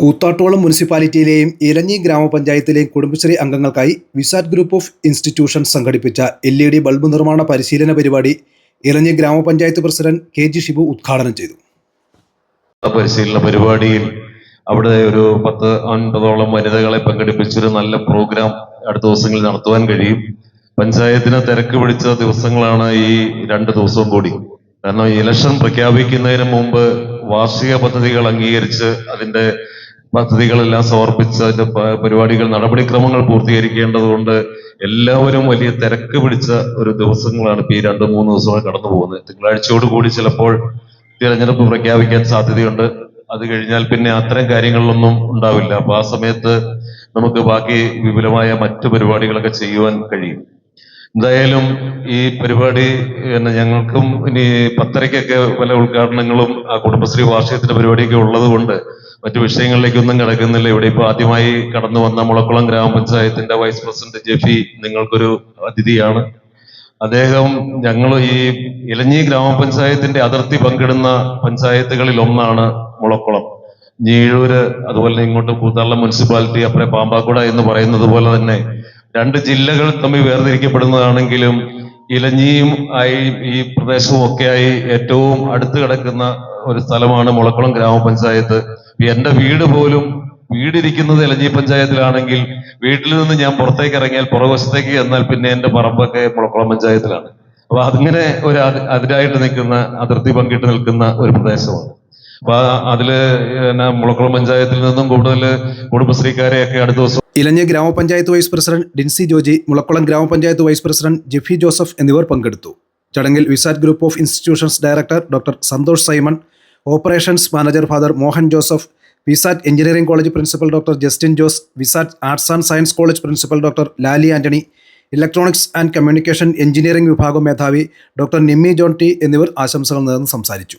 കൂത്താട്ടോളം മുനിസിപ്പാലിറ്റിയിലെയും ഇലഞ്ഞി ഗ്രാമപഞ്ചായത്തിലെയും കുടുംബശ്രീ അംഗങ്ങൾക്കായി വിസാറ്റ് ഗ്രൂപ്പ് ഓഫ് ഇൻസ്റ്റിറ്റ്യൂഷൻസ് സംഘടിപ്പിച്ച LED ബൾബ് നിർമ്മാണ പരിശീലന പരിപാടി ഇലഞ്ഞി ഗ്രാമപഞ്ചായത്ത് പ്രസിഡന്റ് KG ഷിബു ഉദ്ഘാടനം ചെയ്തു. പരിശീലന പരിപാടിയിൽ അവിടെ ഒരു 10-9 വനിതകളെ പങ്കെടുപ്പിച്ചൊരു നല്ല പ്രോഗ്രാം അടുത്ത ദിവസങ്ങളിൽ നടത്തുവാൻ കഴിയും. പഞ്ചായത്തിന് തിരക്ക് പിടിച്ച ദിവസങ്ങളാണ് ഈ 2 ദിവസവും കൂടി. കാരണം ഇലക്ഷൻ പ്രഖ്യാപിക്കുന്നതിന് മുമ്പ് വാർഷിക പദ്ധതികൾ അംഗീകരിച്ച് അതിന്റെ പദ്ധതികളെല്ലാം സമർപ്പിച്ച് അതിന്റെ പരിപാടികൾ നടപടിക്രമങ്ങൾ പൂർത്തീകരിക്കേണ്ടതുകൊണ്ട് എല്ലാവരും വലിയ തിരക്ക് പിടിച്ച ഒരു ദിവസങ്ങളാണ് ഇപ്പൊ ഈ 2-3 ദിവസങ്ങൾ കടന്നു പോകുന്നത്. തിങ്കളാഴ്ചയോടുകൂടി ചിലപ്പോൾ തിരഞ്ഞെടുപ്പ് പ്രഖ്യാപിക്കാൻ സാധ്യതയുണ്ട്. അത് കഴിഞ്ഞാൽ പിന്നെ അത്തരം കാര്യങ്ങളിലൊന്നും ഉണ്ടാവില്ല. അപ്പൊ ആ സമയത്ത് നമുക്ക് ബാക്കി വിപുലമായ മറ്റു പരിപാടികളൊക്കെ ചെയ്യുവാൻ കഴിയും. എന്തായാലും ഈ പരിപാടി ഞങ്ങൾക്കും ഇനി 10:30-ക്കൊക്കെ പല ഉദ്ഘാടനങ്ങളും ആ കുടുംബശ്രീ വാർഷികത്തിന്റെ പരിപാടിയൊക്കെ ഉള്ളത് കൊണ്ട് മറ്റു വിഷയങ്ങളിലേക്കൊന്നും കിടക്കുന്നില്ല. ഇവിടെ ഇപ്പൊ ആദ്യമായി കടന്നു വന്ന മുളക്കുളം ഗ്രാമപഞ്ചായത്തിന്റെ വൈസ് പ്രസിഡന്റ് ജെഫി നിങ്ങൾക്കൊരു അതിഥിയാണ്. അദ്ദേഹം ഞങ്ങൾ ഈ ഇലഞ്ഞി ഗ്രാമപഞ്ചായത്തിന്റെ അതിർത്തി പങ്കിടുന്ന പഞ്ചായത്തുകളിൽ ഒന്നാണ് മുളക്കുളം. ഞീഴൂര്, അതുപോലെ ഇങ്ങോട്ട് കൂത്താട്ടോളം മുനിസിപ്പാലിറ്റി, അപ്പുറം പാമ്പാക്കുട എന്ന് പറയുന്നത് പോലെ തന്നെ 2 ജില്ലകൾ തമ്മിൽ വേർതിരിക്കപ്പെടുന്നതാണെങ്കിലും ഇലഞ്ഞിയും ആയി ഈ പ്രദേശവും ഒക്കെയായി ഏറ്റവും അടുത്ത് കിടക്കുന്ന ഒരു സ്ഥലമാണ് മുളക്കുളം ഗ്രാമപഞ്ചായത്ത്. എന്റെ വീടിരിക്കുന്നത് ഇലഞ്ഞി പഞ്ചായത്തിലാണെങ്കിൽ വീട്ടിൽ നിന്ന് ഞാൻ പുറത്തേക്ക് ഇറങ്ങിയാൽ പുറകുവശത്തേക്ക് എന്നാൽ പിന്നെ എന്റെ പറമ്പൊക്കെ മുളക്കുളം പഞ്ചായത്തിലാണ്. അപ്പൊ അതിങ്ങനെ ഒരു അതിരായിട്ട് നിൽക്കുന്ന, അതിർത്തി പങ്കിട്ട് നിൽക്കുന്ന ഒരു പ്രദേശമാണ്. അപ്പൊ അതില് മുളക്കുളം പഞ്ചായത്തിൽ നിന്നും കൂടുതൽ കുടുംബശ്രീക്കാരെയൊക്കെ അടുത്ത ദിവസം ഇലഞ്ഞി ഗ്രാമപഞ്ചായത്ത് വൈസ് പ്രസിഡന്റ് ഡിൻസി ജോജി, മുളക്കുളം ഗ്രാമപഞ്ചായത്ത് വൈസ് പ്രസിഡന്റ് ജെഫി ജോസഫ് എന്നിവർ പങ്കെടുത്തു. ചടങ്ങിൽ Visat group of institutions director doctor Santhosh Simon, operations manager father Mohan Joseph, Visat engineering college principal doctor Justin Jose, Visat arts and science college principal doctor Lali Antony, electronics and communication engineering വിഭാഗം മേധാവി doctor Nimmi John T എന്നിവർ ആശംസകൾ നേർന്ന് സംസാരിച്ചു.